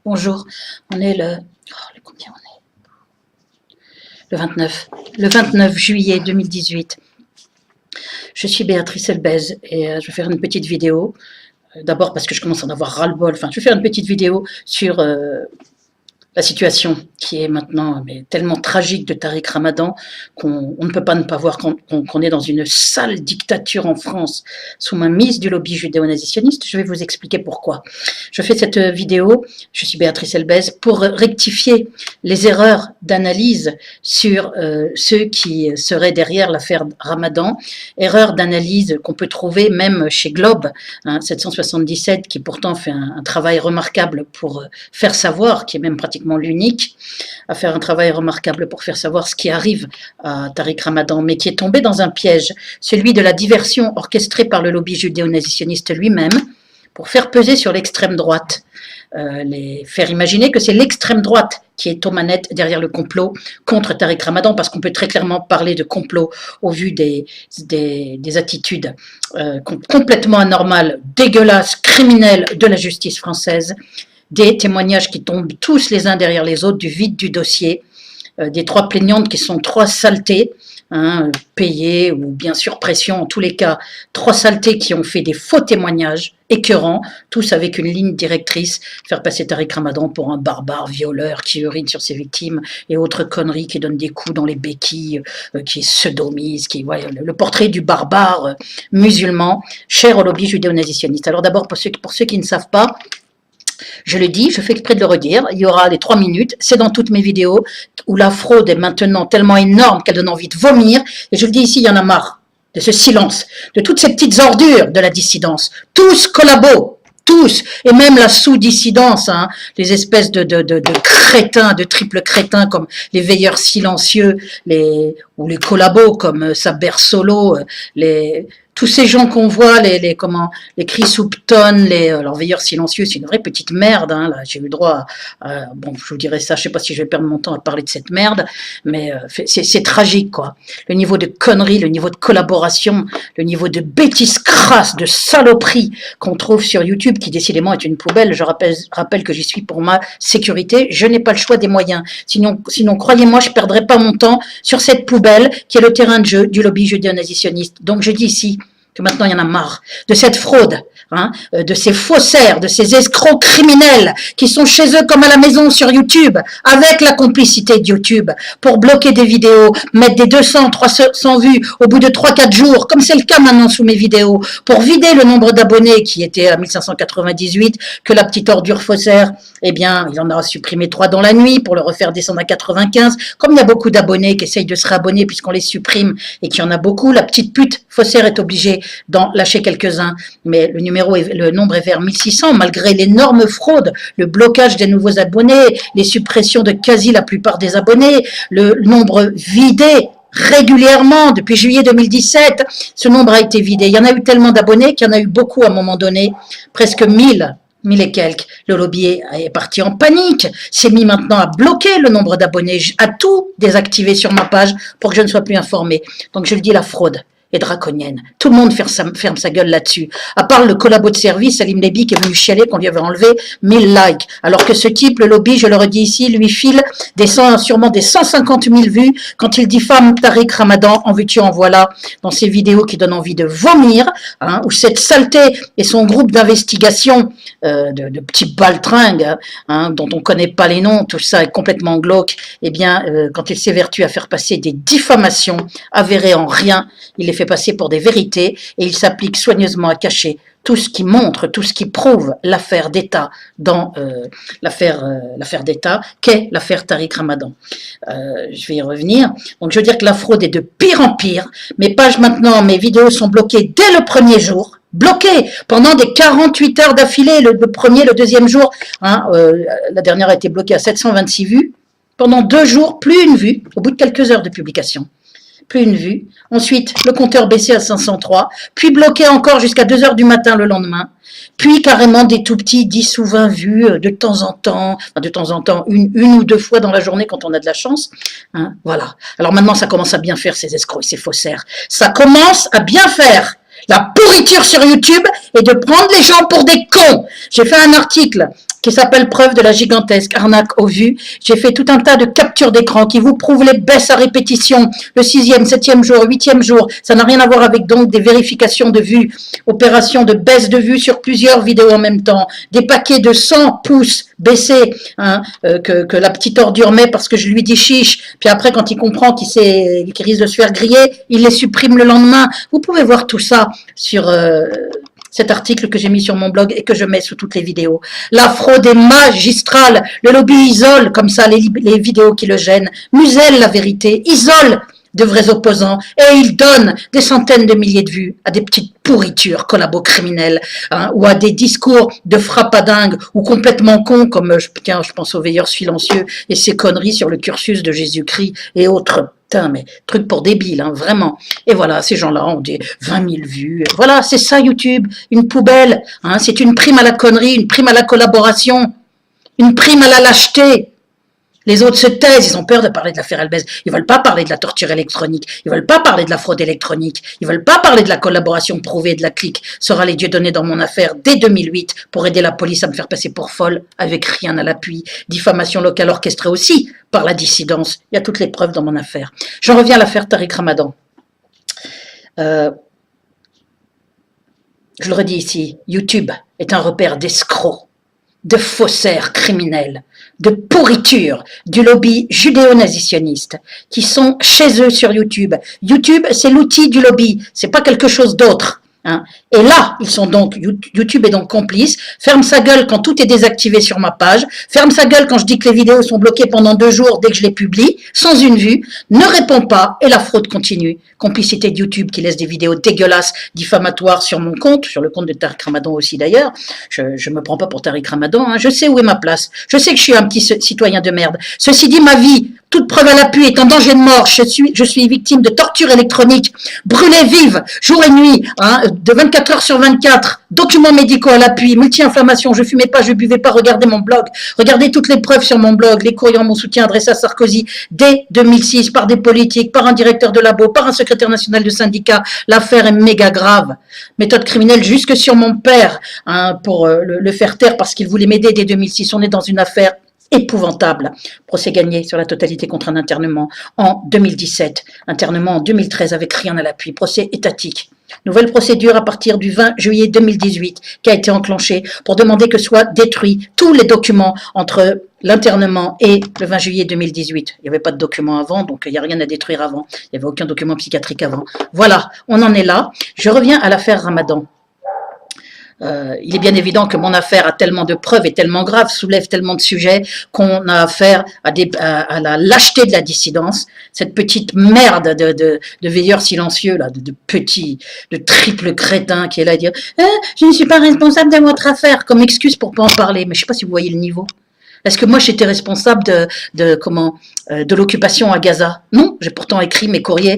Bonjour, on est combien on est? Le 29. Le 29 juillet 2018. Je suis Béatrice Elbez et je vais faire une petite vidéo. D'abord parce que je commence à en avoir ras-le-bol. Enfin, je vais faire une petite vidéo sur la situation qui est maintenant tellement tragique de Tariq Ramadan qu'on ne peut pas ne pas voir qu'on est dans une sale dictature en France sous mainmise du lobby judéo-nazitionniste. Je vais vous expliquer pourquoi. Je fais cette vidéo, je suis Béatrice Elbez, pour rectifier les erreurs d'analyse sur ceux qui seraient derrière l'affaire Ramadan, erreurs d'analyse qu'on peut trouver même chez Globe, 777, qui pourtant fait un travail remarquable pour faire savoir, qui est même pratiquement l'unique à faire un travail remarquable pour faire savoir ce qui arrive à Tariq Ramadan, mais qui est tombé dans un piège, celui de la diversion orchestrée par le lobby judéo-nazitionniste lui-même, pour faire peser sur l'extrême droite, faire imaginer que c'est l'extrême droite qui est aux manettes derrière le complot contre Tariq Ramadan, parce qu'on peut très clairement parler de complot au vu des attitudes complètement anormales, dégueulasses, criminelles de la justice française, des témoignages qui tombent tous les uns derrière les autres du vide du dossier, des trois plaignantes qui sont trois saletés, payées ou bien sûr pression, en tous les cas, trois saletés qui ont fait des faux témoignages écœurants, tous avec une ligne directrice, faire passer Tariq Ramadan pour un barbare violeur qui urine sur ses victimes et autres conneries, qui donne des coups dans les béquilles, qui sodomise, le portrait du barbare musulman, cher au lobby judéo-nazitionniste. Alors d'abord, pour ceux qui ne savent pas, je le dis, je fais exprès de le redire, il y aura les 3 minutes, c'est dans toutes mes vidéos, où la fraude est maintenant tellement énorme qu'elle donne envie de vomir, et je le dis ici, il y en a marre de ce silence, de toutes ces petites ordures de la dissidence, tous collabos, tous, et même la sous-dissidence, les espèces de crétins, de triples crétins comme les veilleurs silencieux, ou les collabos comme Saber Solo, tous ces gens qu'on voit, les Chris Hoopton, alors veilleurs silencieux, c'est une vraie petite merde, là, j'ai eu le droit bon, je vous dirai ça, je sais pas si je vais perdre mon temps à parler de cette merde, mais c'est tragique, quoi. Le niveau de conneries, le niveau de collaboration, le niveau de bêtises crasses, de saloperies qu'on trouve sur YouTube, qui décidément est une poubelle. Je rappelle que j'y suis pour ma sécurité, je n'ai pas le choix des moyens. Sinon croyez-moi, je perdrai pas mon temps sur cette poubelle qui est le terrain de jeu du lobby judéo-nazitionniste. Donc je dis ici que maintenant il y en a marre de cette fraude, de ces faussaires, de ces escrocs criminels qui sont chez eux comme à la maison sur YouTube, avec la complicité de YouTube, pour bloquer des vidéos, mettre des 200, 300 vues au bout de 3-4 jours, comme c'est le cas maintenant sous mes vidéos, pour vider le nombre d'abonnés qui était à 1598, que la petite ordure faussaire, eh bien, il en aura supprimé 3 dans la nuit pour le refaire descendre à 95. Comme il y a beaucoup d'abonnés qui essayent de se réabonner puisqu'on les supprime et qu'il y en a beaucoup, la petite pute faussaire est obligée d'en lâcher quelques-uns, mais le nombre est vers 1600, malgré l'énorme fraude, le blocage des nouveaux abonnés, les suppressions de quasi la plupart des abonnés, le nombre vidé régulièrement depuis juillet 2017, ce nombre a été vidé. Il y en a eu tellement d'abonnés qu'il y en a eu beaucoup à un moment donné, presque 1000 et quelques. Le lobby est parti en panique, s'est mis maintenant à bloquer le nombre d'abonnés, à tout désactiver sur ma page pour que je ne sois plus informé. Donc je le dis, la fraude est draconienne. Tout le monde ferme sa gueule là-dessus. À part le collabo de service, Salim Lébi, qui est venu chialer qu'on lui avait enlevé 1000 likes. Alors que ce type, le lobby, je le redis ici, lui file sûrement des 150 000 vues quand il diffame Tariq Ramadan, en veux-tu, en voilà, dans ses vidéos qui donnent envie de vomir, où cette saleté et son groupe d'investigation de petits baltringues, dont on ne connaît pas les noms, tout ça est complètement glauque, eh bien, quand il s'évertue à faire passer des diffamations avérées en rien, il les fait passer pour des vérités et il s'applique soigneusement à cacher tout ce qui montre, tout ce qui prouve l'affaire d'État dans l'affaire d'État qu'est l'affaire Tariq Ramadan. Je vais y revenir. Donc je veux dire que la fraude est de pire en pire. Mes pages maintenant, mes vidéos sont bloquées dès le premier jour. Bloquées pendant des 48 heures d'affilée, le premier, le deuxième jour. La dernière a été bloquée à 726 vues. Pendant 2 jours, plus une vue, au bout de quelques heures de publication. Plus une vue. Ensuite, le compteur baissé à 503, puis bloqué encore jusqu'à 2 heures du matin le lendemain, puis carrément des tout petits 10 ou 20 vues de temps en temps, une ou 2 fois dans la journée quand on a de la chance. Voilà. Alors maintenant, ça commence à bien faire ces escrocs et ces faussaires. Ça commence à bien faire. La pourriture sur YouTube et de prendre les gens pour des cons. J'ai fait un article qui s'appelle Preuve de la gigantesque arnaque aux vues. J'ai fait tout un tas de captures d'écran qui vous prouvent les baisses à répétition, le 6e, 7e jour, 8e jour. Ça n'a rien à voir avec donc des vérifications de vues, opérations de baisse de vues sur plusieurs vidéos en même temps, des paquets de 100 pouces baissés hein, que la petite ordure met parce que je lui dis chiche, puis après quand il comprend qu'il risque de se faire griller, il les supprime le lendemain. Vous pouvez voir tout ça sur cet article que j'ai mis sur mon blog et que je mets sous toutes les vidéos. La fraude est magistrale, le lobby isole comme ça les vidéos qui le gênent, muselle la vérité, isole de vrais opposants et il donne des centaines de milliers de vues à des petites pourritures collabo-criminelles hein, ou à des discours de frappadingue ou complètement cons comme je pense aux veilleurs silencieux et ces conneries sur le cursus de Jésus-Christ et autres. Putain, mais truc pour débiles, hein, vraiment. Et voilà, ces gens-là ont des 20 000 vues. Voilà, c'est ça YouTube, une poubelle. Hein, c'est une prime à la connerie, une prime à la collaboration, une prime à la lâcheté. Les autres se taisent, ils ont peur de parler de l'affaire Elbez. Ils veulent pas parler de la torture électronique. Ils veulent pas parler de la fraude électronique. Ils veulent pas parler de la collaboration prouvée de la clique. Sera les dieux donnés dans mon affaire dès 2008 pour aider la police à me faire passer pour folle avec rien à l'appui. Diffamation locale orchestrée aussi par la dissidence. Il y a toutes les preuves dans mon affaire. J'en reviens à l'affaire Tariq Ramadan. Je le redis ici, YouTube est un repère d'escrocs, de faussaires criminels, de pourriture du lobby judéo-nazitionniste qui sont chez eux sur YouTube. YouTube, c'est l'outil du lobby, c'est pas quelque chose d'autre. Hein. Et là, ils sont donc, YouTube est donc complice, ferme sa gueule quand tout est désactivé sur ma page, ferme sa gueule quand je dis que les vidéos sont bloquées pendant 2 jours dès que je les publie, sans une vue, ne répond pas et la fraude continue. Complicité de YouTube qui laisse des vidéos dégueulasses, diffamatoires sur mon compte, sur le compte de Tariq Ramadan aussi d'ailleurs. Je me prends pas pour Tariq Ramadan, hein. Je sais où est ma place, je sais que je suis un petit citoyen de merde. Ceci dit, ma vie, toute preuve à l'appui, est en danger de mort. Je suis victime de torture électronique, brûlée vive, jour et nuit, hein, de 24 heures sur 24, documents médicaux à l'appui, multi-inflammation, je fumais pas, je buvais pas, regardez mon blog, regardez toutes les preuves sur mon blog, les courriers en mon soutien adressés à Sarkozy dès 2006 par des politiques, par un directeur de labo, par un secrétaire national de syndicat. L'affaire est méga grave. Méthode criminelle jusque sur mon père hein, pour le faire taire parce qu'il voulait m'aider dès 2006. On est dans une affaire épouvantable. Procès gagné sur la totalité contre un internement en 2017, internement en 2013 avec rien à l'appui, procès étatique. Nouvelle procédure à partir du 20 juillet 2018 qui a été enclenchée pour demander que soient détruits tous les documents entre l'internement et le 20 juillet 2018. Il n'y avait pas de documents avant, donc il n'y a rien à détruire avant. Il n'y avait aucun document psychiatrique avant. Voilà, on en est là. Je reviens à l'affaire Ramadan. Il est bien évident que mon affaire a tellement de preuves et tellement grave, soulève tellement de sujets qu'on a affaire à la lâcheté de la dissidence, cette petite merde de veilleurs silencieux, là, de triple crétin qui est là à dire je ne suis pas responsable de votre affaire, comme excuse pour pas en parler. Mais je ne sais pas si vous voyez le niveau. Est-ce que moi j'étais responsable de l'occupation à Gaza? Non, j'ai pourtant écrit mes courriers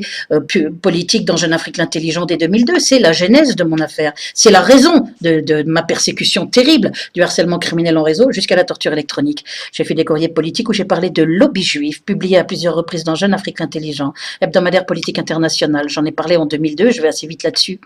politiques dans Jeune Afrique l'intelligent dès 2002. C'est la genèse de mon affaire. C'est la raison de ma persécution terrible du harcèlement criminel en réseau jusqu'à la torture électronique. J'ai fait des courriers politiques où j'ai parlé de lobby juif, publié à plusieurs reprises dans Jeune Afrique l'intelligent, hebdomadaire politique international. J'en ai parlé en 2002, je vais assez vite là-dessus.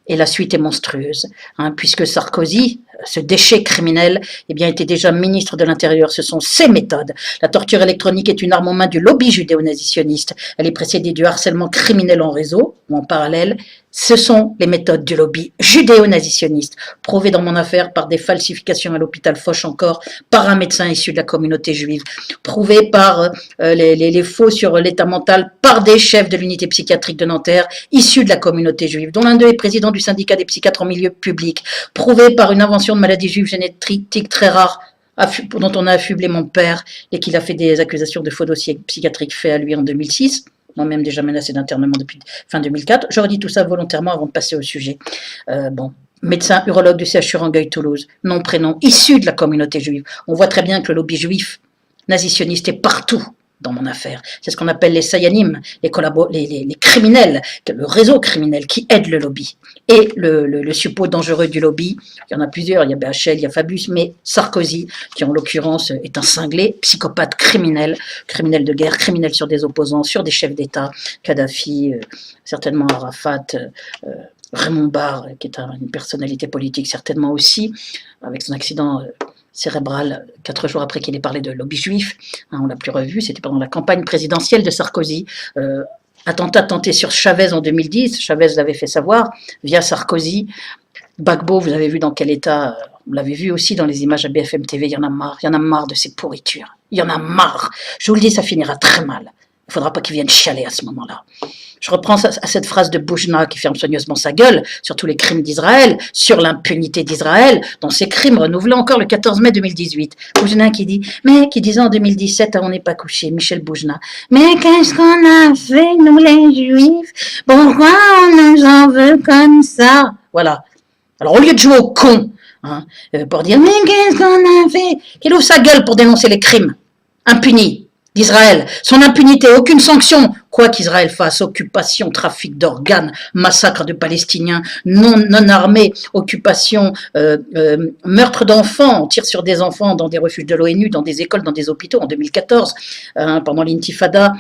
Et la suite est monstrueuse, hein, puisque Sarkozy, ce déchet criminel, eh bien, était déjà ministre de l'Intérieur. Ce sont ses méthodes. La torture électronique est une arme en main du lobby judéo-nazitionniste. Elle est précédée du harcèlement criminel en réseau, ou en parallèle. Ce sont les méthodes du lobby judéo-nazitionniste, prouvées dans mon affaire par des falsifications à l'hôpital Foch encore, par un médecin issu de la communauté juive, prouvées par les faux sur l'état mental par des chefs de l'unité psychiatrique de Nanterre, issus de la communauté juive, dont l'un d'eux est président du syndicat des psychiatres en milieu public, prouvées par une invention de maladie juive génétique très rare, dont on a affublé mon père et qu'il a fait des accusations de faux dossiers psychiatriques faits à lui en 2006. Moi-même déjà menacé d'internement depuis fin 2004. Je redis tout ça volontairement avant de passer au sujet. Médecin urologue du CHU Rangueil-Toulouse, nom, prénom, issu de la communauté juive. On voit très bien que le lobby juif nazitionniste est partout dans mon affaire. C'est ce qu'on appelle les sayanim, les criminels, le réseau criminel qui aide le lobby. Et le suppôt dangereux du lobby, il y en a plusieurs, il y a BHL, il y a Fabius, mais Sarkozy, qui en l'occurrence est un cinglé, psychopathe criminel de guerre, criminel sur des opposants, sur des chefs d'État, Kadhafi, certainement Arafat, Raymond Barre, qui est une personnalité politique certainement aussi, avec son accident cérébral 4 jours après qu'il ait parlé de lobby juif. Hein, on l'a plus revu, c'était pendant la campagne présidentielle de Sarkozy. Attentat tenté sur Chavez en 2010, Chavez l'avait fait savoir via Sarkozy. Gbagbo, vous avez vu dans quel état, vous l'avez vu aussi dans les images à BFM TV, il y en a marre de ces pourritures. Il y en a marre. Je vous le dis, ça finira très mal. Il ne faudra pas qu'ils viennent chialer à ce moment-là. Je reprends à cette phrase de Boujna qui ferme soigneusement sa gueule sur tous les crimes d'Israël, sur l'impunité d'Israël, dont ces crimes renouvelés encore le 14 mai 2018. Boujna qui dit, mais qui disait en 2017, on n'est pas couché, Michel Boujna. Mais qu'est-ce qu'on a fait, nous les Juifs? Pourquoi on nous en veut comme ça? Voilà. Alors au lieu de jouer au con, hein, pour dire, mais qu'est-ce qu'on a fait? Qu'il ouvre sa gueule pour dénoncer les crimes impunis d'Israël, son impunité, aucune sanction, quoi qu'Israël fasse, occupation, trafic d'organes, massacre de Palestiniens, non armés, occupation, meurtre d'enfants, on tire sur des enfants dans des refuges de l'ONU, dans des écoles, dans des hôpitaux en 2014, pendant l'intifada,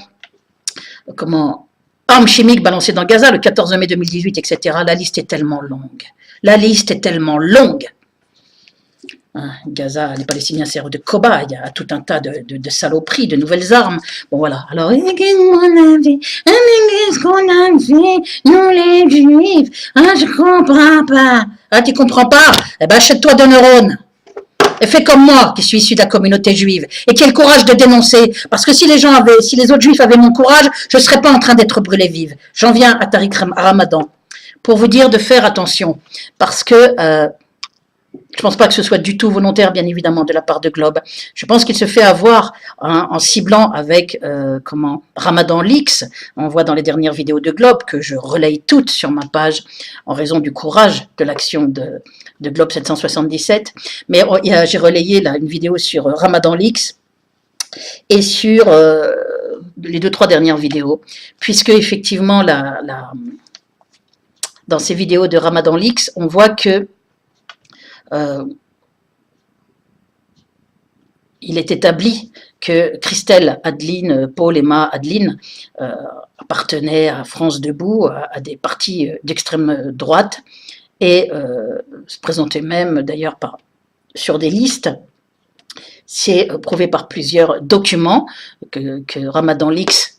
armes chimiques balancées dans Gaza le 14 mai 2018, etc. La liste est tellement longue. La liste est tellement longue. Gaza, les Palestiniens servent de cobayes à tout un tas de saloperies, de nouvelles armes. Bon voilà, alors, qu'est-ce qu'on a fait, nous les Juifs? Je comprends pas. Tu comprends pas? Eh ben achète-toi 2 neurones. Et fais comme moi, qui suis issu de la communauté juive, et qui ai le courage de dénoncer. Parce que si les autres juifs avaient mon courage, je ne serais pas en train d'être brûlée vive. J'en viens à Tariq Ramadan. Pour vous dire de faire attention. Parce que je ne pense pas que ce soit du tout volontaire, bien évidemment, de la part de Globe. Je pense qu'il se fait avoir en ciblant avec Ramadan Leaks. On voit dans les dernières vidéos de Globe que je relaye toutes sur ma page en raison du courage de l'action de Globe 777. Mais j'ai relayé là, une vidéo sur Ramadan Leaks et sur les 2-3 dernières vidéos, puisque effectivement, dans ces vidéos de Ramadan Leaks, on voit que il est établi que Christelle Adeline, Paul Emma Adeline appartenaient à France Debout, à des partis d'extrême droite, et se présentaient même d'ailleurs sur des listes. C'est prouvé par plusieurs documents que Ramadan Leaks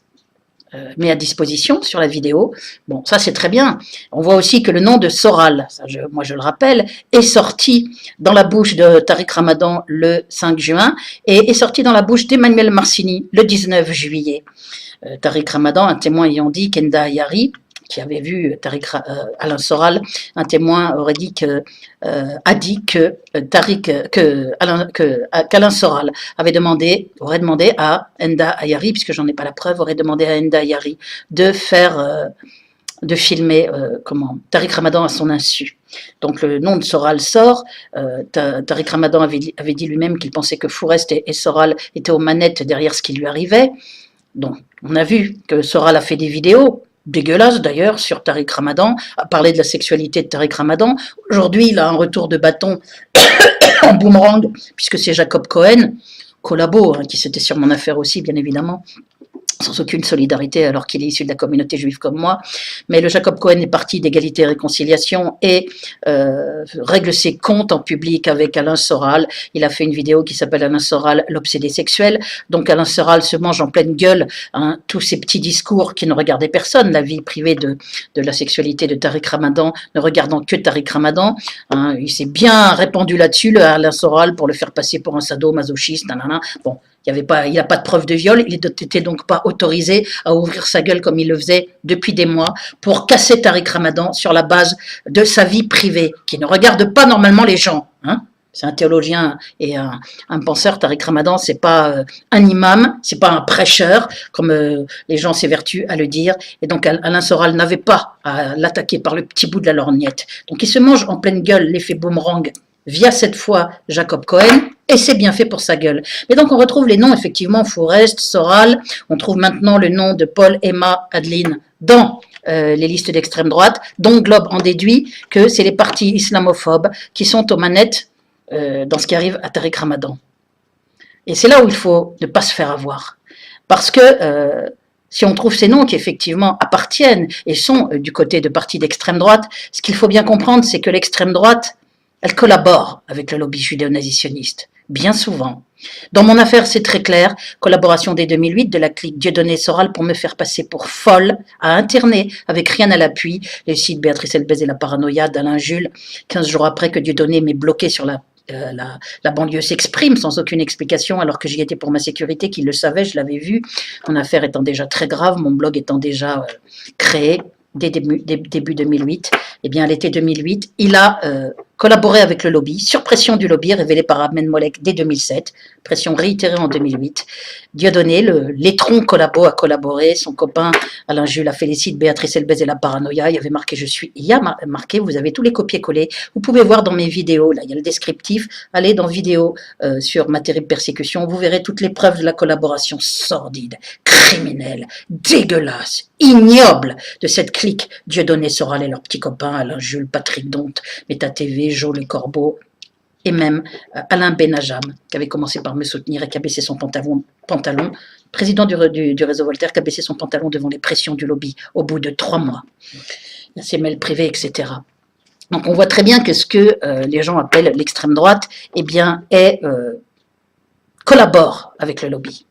met à disposition sur la vidéo. Bon, ça c'est très bien. On voit aussi que le nom de Soral, moi je le rappelle, est sorti dans la bouche de Tariq Ramadan le 5 juin et est sorti dans la bouche d'Emmanuel Marcini le 19 juillet. Tariq Ramadan, un témoin ayant dit qu'Enda Ayari, qui avait vu Alain Soral, un témoin aurait dit a dit qu'Alain Soral aurait demandé à Enda Ayari, puisque j'en ai pas la preuve, aurait demandé à Enda Ayari de filmer Tariq Ramadan à son insu. Donc le nom de Soral sort. Tariq Ramadan avait dit lui-même qu'il pensait que Fourest et Soral étaient aux manettes derrière ce qui lui arrivait. Donc on a vu que Soral a fait des vidéos dégueulasse d'ailleurs sur Tariq Ramadan, à parler de la sexualité de Tariq Ramadan. Aujourd'hui, il a un retour de bâton en boomerang, puisque c'est Jacob Cohen, collabo, qui s'était sur mon affaire aussi, bien évidemment, sans aucune solidarité alors qu'il est issu de la communauté juive comme moi. Mais le Jacob Cohen est parti d'égalité et réconciliation et règle ses comptes en public avec Alain Soral. Il a fait une vidéo qui s'appelle Alain Soral, l'obsédé sexuel. Donc Alain Soral se mange en pleine gueule tous ces petits discours qui ne regardaient personne, la vie privée de la sexualité de Tariq Ramadan, ne regardant que Tariq Ramadan. Il s'est bien répandu là-dessus, Alain Soral, pour le faire passer pour un sadomasochiste. Bon. Il n'a pas de preuve de viol, il n'était donc pas autorisé à ouvrir sa gueule comme il le faisait depuis des mois pour casser Tariq Ramadan sur la base de sa vie privée, qui ne regarde pas normalement les gens. C'est un théologien et un penseur, Tariq Ramadan, c'est pas un imam, c'est pas un prêcheur, comme les gens s'évertuent à le dire. Et donc Alain Soral n'avait pas à l'attaquer par le petit bout de la lorgnette. Donc il se mange en pleine gueule l'effet boomerang via cette fois Jacob Cohen, et c'est bien fait pour sa gueule. Mais donc on retrouve les noms, effectivement, Fourest, Soral, on trouve maintenant le nom de Paul Emma Adeline dans les listes d'extrême droite, dont Globe en déduit que c'est les partis islamophobes qui sont aux manettes dans ce qui arrive à Tariq Ramadan. Et c'est là où il faut ne pas se faire avoir. Parce que si on trouve ces noms qui effectivement appartiennent et sont du côté de partis d'extrême droite, ce qu'il faut bien comprendre, c'est que l'extrême droite, elle collabore avec le lobby judéo-nazitionniste. bien souvent. Dans mon affaire, c'est très clair, collaboration dès 2008 de la clique Dieudonné Soral pour me faire passer pour folle, à interner, avec rien à l'appui, les sites Béatrice Elbez et la paranoïa d'Alain Jules, 15 jours après que Dieudonné m'ait bloqué sur la banlieue s'exprime sans aucune explication alors que j'y étais pour ma sécurité, qu'il le savait, je l'avais vu, mon affaire étant déjà très grave, mon blog étant déjà créé dès début 2008, eh bien à l'été 2008, il a collaboré avec le lobby, sur pression du lobby révélé par Ahmed Molek dès 2007, pression réitérée en 2008. Dieudonné, l'étron collabo a collaboré, son copain Alain Jules a félicité Béatrice Elbez et la paranoïa, il y avait marqué il y a marqué, vous avez tous les copier-coller, vous pouvez voir dans mes vidéos, là il y a le descriptif, allez dans vidéo sur ma terrible persécution, vous verrez toutes les preuves de la collaboration sordide, criminelle, dégueulasse, ignoble de cette clique Dieudonné Soral et leurs petits copains Alain Jules, Patrick Donte, Meta TV, Jo Le Corbeau, et même Alain Benajam, qui avait commencé par me soutenir et qui a baissé son pantalon, président du réseau Voltaire, qui a baissé son pantalon devant les pressions du lobby au bout de 3 mois. Ses mails privés, etc. Donc on voit très bien que ce que les gens appellent l'extrême droite, eh bien, collabore avec le lobby,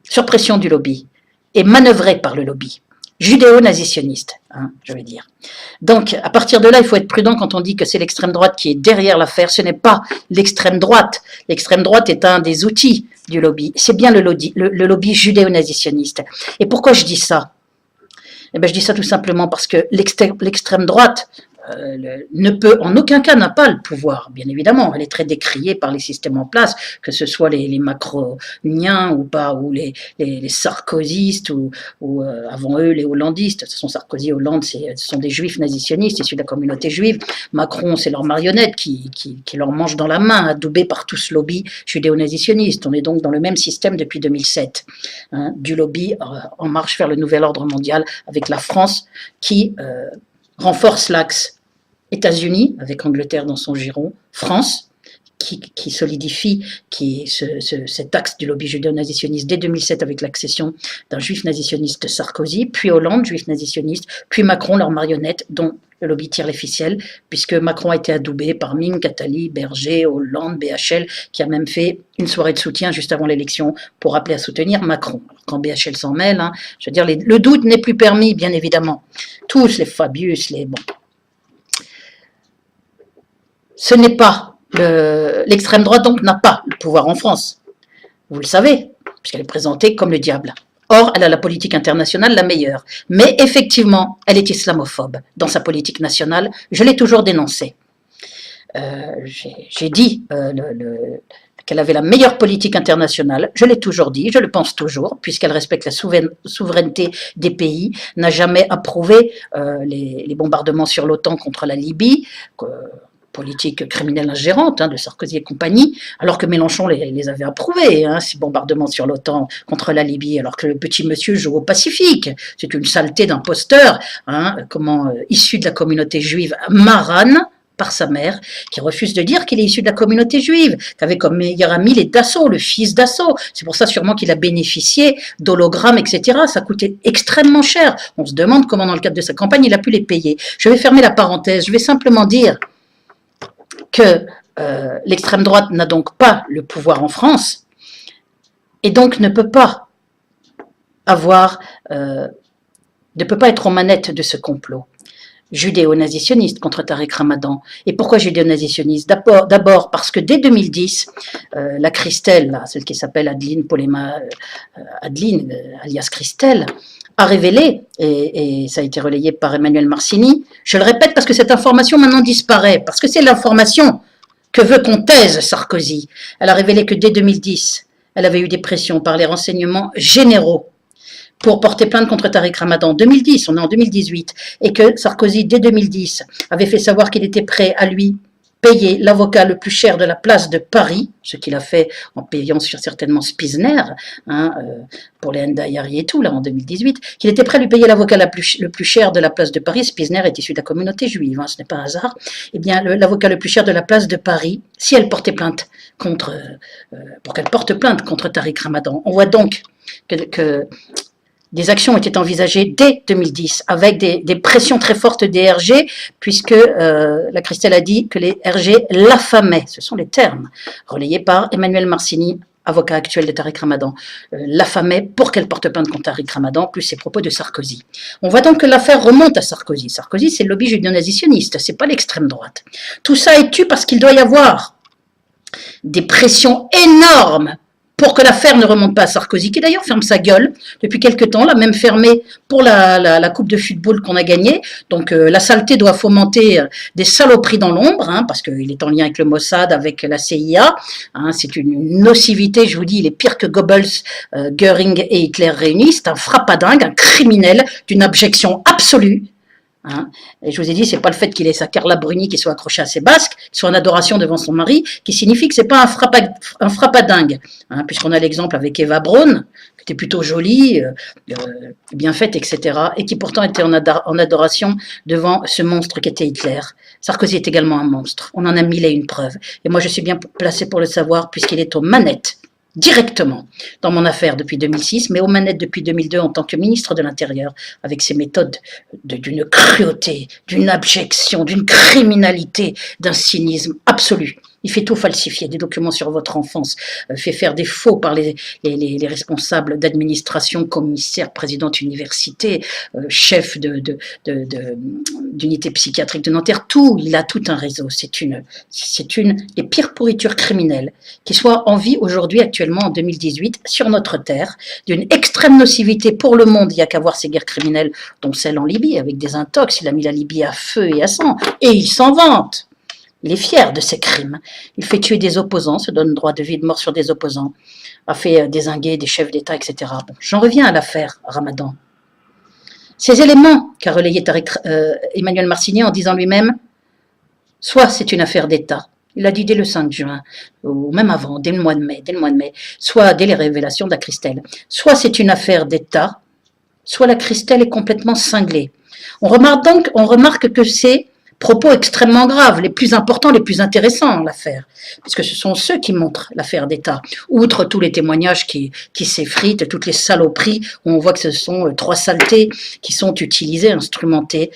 sur pression du lobby, et manœuvré par le lobby. Judéo-nazitionniste, hein, je veux dire. Donc, à partir de là, il faut être prudent quand on dit que c'est l'extrême droite qui est derrière l'affaire. Ce n'est pas l'extrême droite. L'extrême droite est un des outils du lobby. C'est bien le lobby judéo-nazitionniste. Et pourquoi je dis ça? Eh bien, je dis ça tout simplement parce que l'extrême droite ne peut, en aucun cas, n'a pas le pouvoir, bien évidemment. Elle est très décriée par les systèmes en place, que ce soit les macroniens ou pas, ou les sarkozystes, ou avant eux, les hollandistes. De toute façon, Sarkozy et Hollande, ce sont des juifs nationalistes issus de la communauté juive. Macron, c'est leur marionnette qui leur mange dans la main, adoubée par tout ce lobby judéo-nazitionniste. On est donc dans le même système depuis 2007, hein, du lobby en marche vers le nouvel ordre mondial, avec la France qui renforce l'axe États-Unis, avec Angleterre dans son giron, France, qui solidifie cet axe du lobby judéo-nazitionniste dès 2007 avec l'accession d'un juif nazitionniste Sarkozy, puis Hollande, juif nazitionniste, puis Macron, leur marionnette, dont le lobby tire les ficelles, puisque Macron a été adoubé par Ming, Attali, Berger, Hollande, BHL, qui a même fait une soirée de soutien juste avant l'élection pour appeler à soutenir Macron. Alors, quand BHL s'en mêle, hein, je veux dire, le doute n'est plus permis, bien évidemment. Tous les Fabius, bon. Ce n'est pas l'extrême droite, donc, n'a pas le pouvoir en France. Vous le savez, puisqu'elle est présentée comme le diable. Or, elle a la politique internationale la meilleure. Mais effectivement, elle est islamophobe dans sa politique nationale. Je l'ai toujours dénoncé. J'ai dit qu'elle avait la meilleure politique internationale. Je l'ai toujours dit, je le pense toujours, puisqu'elle respecte la souveraineté des pays, n'a jamais approuvé les bombardements sur l'OTAN contre la Libye, politique criminelle ingérante, hein, de Sarkozy et compagnie, alors que Mélenchon les avait approuvés, hein, ces bombardements sur l'OTAN contre la Libye, alors que le petit monsieur joue au Pacifique. C'est une saleté d'imposteur, hein, issu de la communauté juive marane, par sa mère, qui refuse de dire qu'il est issu de la communauté juive, qu'avait comme meilleur ami les Dassault, le fils Dassault. C'est pour ça sûrement qu'il a bénéficié d'hologrammes, etc. Ça coûtait extrêmement cher. On se demande comment, dans le cadre de sa campagne, il a pu les payer. Je vais fermer la parenthèse. Je vais simplement dire que l'extrême droite n'a donc pas le pouvoir en France et donc ne peut pas être aux manettes de ce complot judéo-nazitionniste contre Tariq Ramadan. Et pourquoi judéo-nazitionniste? D'abord parce que dès 2010, la Christelle, là, celle qui s'appelle Adeline alias Christelle, a révélé, et ça a été relayé par Emmanuel Marcini, je le répète parce que cette information maintenant disparaît, parce que c'est l'information que veut qu'on taise Sarkozy. Elle a révélé que dès 2010, elle avait eu des pressions par les renseignements généraux pour porter plainte contre Tariq Ramadan. 2010, on est en 2018, et que Sarkozy, dès 2010, avait fait savoir qu'il était prêt à lui payer l'avocat le plus cher de la place de Paris, ce qu'il a fait en payant certainement Spizner, hein, pour les Ndayari et tout, là, en 2018, qu'il était prêt à lui payer l'avocat le plus cher de la place de Paris. Spizner est issu de la communauté juive, hein, ce n'est pas un hasard. Eh bien, l'avocat le plus cher de la place de Paris, si elle portait plainte pour qu'elle porte plainte contre Tariq Ramadan. On voit donc que Des actions étaient envisagées dès 2010 avec des pressions très fortes des RG, puisque la Christelle a dit que les RG l'affamaient. Ce sont les termes relayés par Emmanuel Marcini, avocat actuel de Tariq Ramadan, l'affamait pour qu'elle porte plainte contre Tariq Ramadan, plus ses propos de Sarkozy. On voit donc que l'affaire remonte à Sarkozy. Sarkozy, c'est le lobby judéo-nazitionniste, c'est pas l'extrême droite. Tout ça est tu parce qu'il doit y avoir des pressions énormes pour que l'affaire ne remonte pas à Sarkozy, qui d'ailleurs ferme sa gueule depuis quelques temps, l'a même fermé pour la coupe de football qu'on a gagnée. Donc la saleté doit fomenter des saloperies dans l'ombre, hein, parce qu'il est en lien avec le Mossad, avec la CIA. Hein, c'est une nocivité, je vous dis, il est pire que Goebbels, Göring et Hitler réunis. C'est un frappadingue, un criminel d'une abjection absolue. Hein. Et je vous ai dit, c'est pas le fait qu'il ait sa Carla Bruni qui soit accrochée à ses basques, qui soit en adoration devant son mari, qui signifie que c'est pas un frappadingue, hein, puisqu'on a l'exemple avec Eva Braun, qui était plutôt jolie, bien faite, etc., et qui pourtant était en adoration devant ce monstre qu'était Hitler. Sarkozy est également un monstre. On en a mille et une preuves. Et moi, je suis bien placé pour le savoir, puisqu'il est aux manettes directement dans mon affaire depuis 2006, mais aux manettes depuis 2002 en tant que ministre de l'Intérieur, avec ses méthodes d'une cruauté, d'une abjection, d'une criminalité, d'un cynisme absolu. Il fait tout falsifier, des documents sur votre enfance, fait faire des faux par les responsables d'administration, commissaires, président d'université, chef d'unité psychiatrique de Nanterre, tout, il a tout un réseau. C'est une des pires pourritures criminelles qui soit en vie aujourd'hui, actuellement en 2018, sur notre terre, d'une extrême nocivité pour le monde. Il n'y a qu'à voir ces guerres criminelles, dont celle en Libye, avec des intox. Il a mis la Libye à feu et à sang, et il s'en vante. Il est fier de ses crimes. Il fait tuer des opposants, se donne droit de vie et de mort sur des opposants, a fait dézinguer des chefs d'État, etc. Bon, j'en reviens à l'affaire Ramadan. Ces éléments qu'a relayé Emmanuel Marcini en disant lui-même, soit c'est une affaire d'État, il l'a dit dès le 5 juin, ou même avant, dès le mois de mai, soit dès les révélations de la Christelle, soit c'est une affaire d'État, soit la Christelle est complètement cinglée. On remarque que c'est propos extrêmement graves, les plus importants, les plus intéressants dans l'affaire, puisque ce sont ceux qui montrent l'affaire d'État, outre tous les témoignages qui s'effritent, toutes les saloperies, où on voit que ce sont trois saletés qui sont utilisées, instrumentées,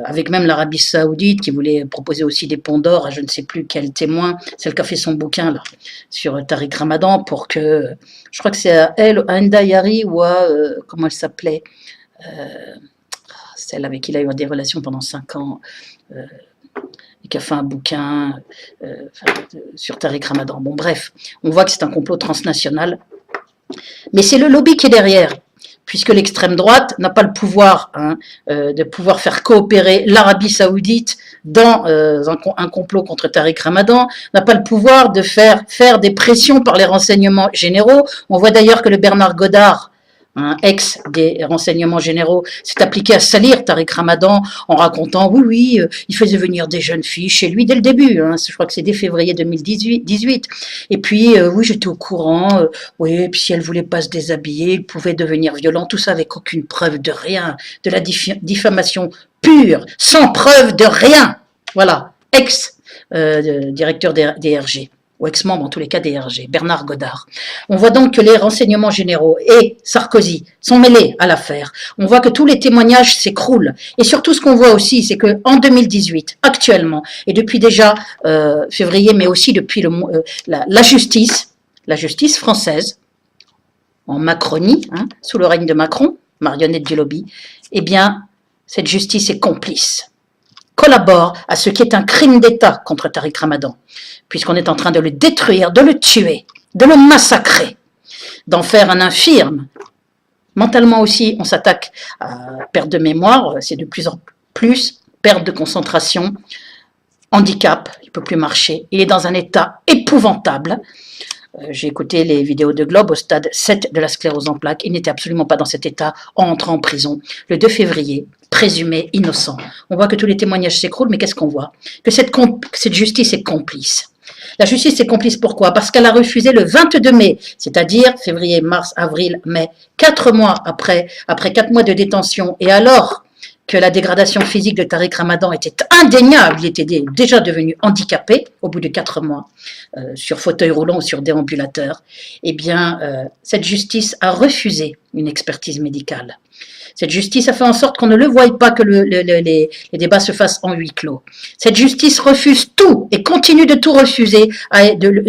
avec même l'Arabie Saoudite qui voulait proposer aussi des ponts d'or à je ne sais plus quel témoin, celle qui a fait son bouquin là, sur Tariq Ramadan, pour que, je crois que c'est à elle, à Enda Yari, ou à, comment elle s'appelait, celle avec qui il a eu des relations pendant 5 ans, et qui a fait un bouquin sur Tariq Ramadan. Bon, bref, on voit que c'est un complot transnational, mais c'est le lobby qui est derrière, puisque l'extrême droite n'a pas le pouvoir de pouvoir faire coopérer l'Arabie Saoudite dans un complot contre Tariq Ramadan, n'a pas le pouvoir de faire des pressions par les renseignements généraux. On voit d'ailleurs que le Bernard Godard, ex des renseignements généraux, s'est appliqué à salir Tariq Ramadan en racontant oui, il faisait venir des jeunes filles chez lui dès le début, je crois que c'est dès février 2018, et puis oui, j'étais au courant, oui, et puis si elle voulait pas se déshabiller, il pouvait devenir violent, tout ça avec aucune preuve de rien, de la diffamation pure, sans preuve de rien, voilà, ex-directeur des RG, ou ex-membre en tous les cas des RG, Bernard Godard. On voit donc que les renseignements généraux et Sarkozy sont mêlés à l'affaire. On voit que tous les témoignages s'écroulent. Et surtout, ce qu'on voit aussi, c'est qu'en 2018, actuellement, et depuis déjà février, mais aussi depuis la justice française, en Macronie, sous le règne de Macron, marionnette du lobby, eh bien, cette justice est complice, collabore à ce qui est un crime d'État contre Tariq Ramadan, puisqu'on est en train de le détruire, de le tuer, de le massacrer, d'en faire un infirme. Mentalement aussi, on s'attaque à perte de mémoire, c'est de plus en plus, perte de concentration, handicap, il ne peut plus marcher, il est dans un état épouvantable. J'ai écouté les vidéos de Globe au stade 7 de la sclérose en plaques. Il n'était absolument pas dans cet état en entrant en prison le 2 février, présumé innocent. On voit que tous les témoignages s'écroulent, mais qu'est-ce qu'on voit? Que cette justice est complice. La justice est complice pourquoi? Parce qu'elle a refusé le 22 mai, c'est-à-dire février, mars, avril, mai, 4 mois après 4 mois de détention, et alors que la dégradation physique de Tariq Ramadan était indéniable, il était déjà devenu handicapé au bout de 4 mois, sur fauteuil roulant ou sur déambulateur, eh bien, cette justice a refusé une expertise médicale. Cette justice a fait en sorte qu'on ne le voie pas, que les débats se fassent en huis clos. Cette justice refuse tout et continue de tout refuser,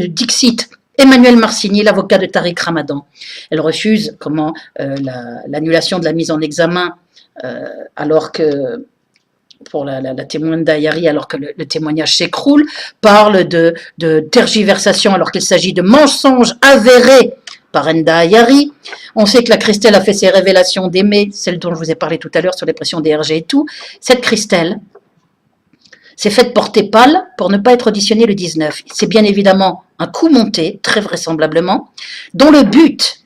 dixit Emmanuel Marcigny, l'avocat de Tariq Ramadan. Elle refuse l'annulation de la mise en examen alors que pour la témoin d'Ayari, alors que le témoignage s'écroule, parle de tergiversation alors qu'il s'agit de mensonges avérés par Enda Ayari. On sait que la Christelle a fait ses révélations dès mai, celle dont je vous ai parlé tout à l'heure sur les pressions DRG et tout. Cette Christelle s'est faite porter pâle pour ne pas être auditionnée le 19. C'est bien évidemment un coup monté, très vraisemblablement, dont le but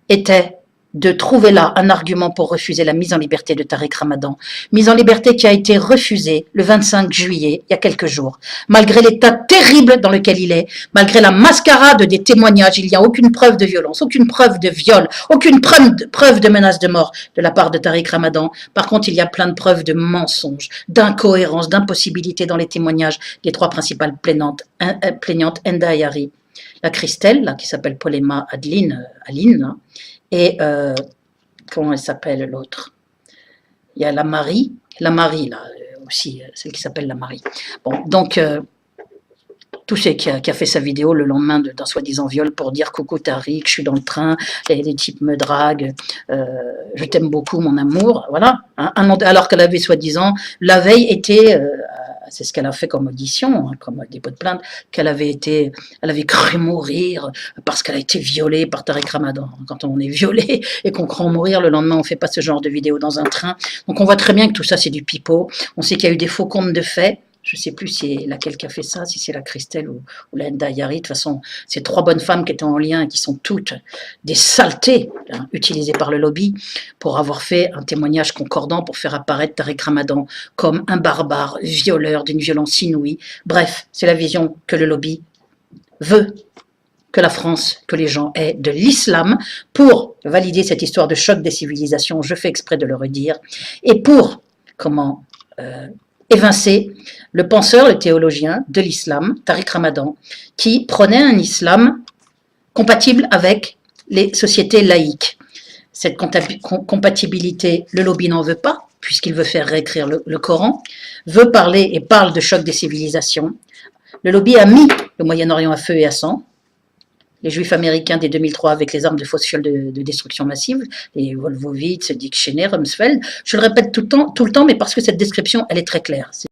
était de trouver là un argument pour refuser la mise en liberté de Tariq Ramadan. Mise en liberté qui a été refusée le 25 juillet, il y a quelques jours. Malgré l'état terrible dans lequel il est, malgré la mascarade des témoignages, il n'y a aucune preuve de violence, aucune preuve de viol, aucune preuve de menace de mort de la part de Tariq Ramadan. Par contre, il y a plein de preuves de mensonges, d'incohérences, d'impossibilités dans les témoignages des 3 principales plaignantes, Enda Ayari, la Christelle, là, qui s'appelle Polema Aline, là, et comment elle s'appelle l'autre? Il y a la Marie là aussi, celle qui s'appelle la Marie. Bon, donc tout ce qui a fait sa vidéo le lendemain d'un soi-disant viol pour dire coucou Tariq, je suis dans le train, les types me draguent, je t'aime beaucoup mon amour, voilà. Hein, alors qu'elle avait soi-disant la veille été c'est ce qu'elle a fait comme audition, hein, comme dépôt de plainte, elle avait cru mourir parce qu'elle a été violée par Tariq Ramadan. Quand on est violé et qu'on croit mourir, le lendemain, on ne fait pas ce genre de vidéo dans un train. Donc on voit très bien que tout ça, c'est du pipeau. On sait qu'il y a eu des faux comptes de faits. Je ne sais plus si c'est laquelle qui a fait ça, si c'est la Christelle ou la Enda Ayari. De toute façon, ces 3 bonnes femmes qui étaient en lien et qui sont toutes des saletés hein, utilisées par le lobby pour avoir fait un témoignage concordant pour faire apparaître Tariq Ramadan comme un barbare, violeur d'une violence inouïe. Bref, c'est la vision que le lobby veut que la France, que les gens aient de l'islam pour valider cette histoire de choc des civilisations, je fais exprès de le redire, et pour, évincer le penseur, le théologien de l'islam, Tariq Ramadan, qui prônait un islam compatible avec les sociétés laïques. Cette compatibilité, le lobby n'en veut pas, puisqu'il veut faire réécrire le Coran, veut parler et parle de choc des civilisations. Le lobby a mis le Moyen-Orient à feu et à sang. Les Juifs américains dès 2003 avec les armes de fausse fiole de destruction massive, les Wolfowitz, Dick Cheney, Rumsfeld. Je le répète tout le temps, mais parce que cette description, elle est très claire.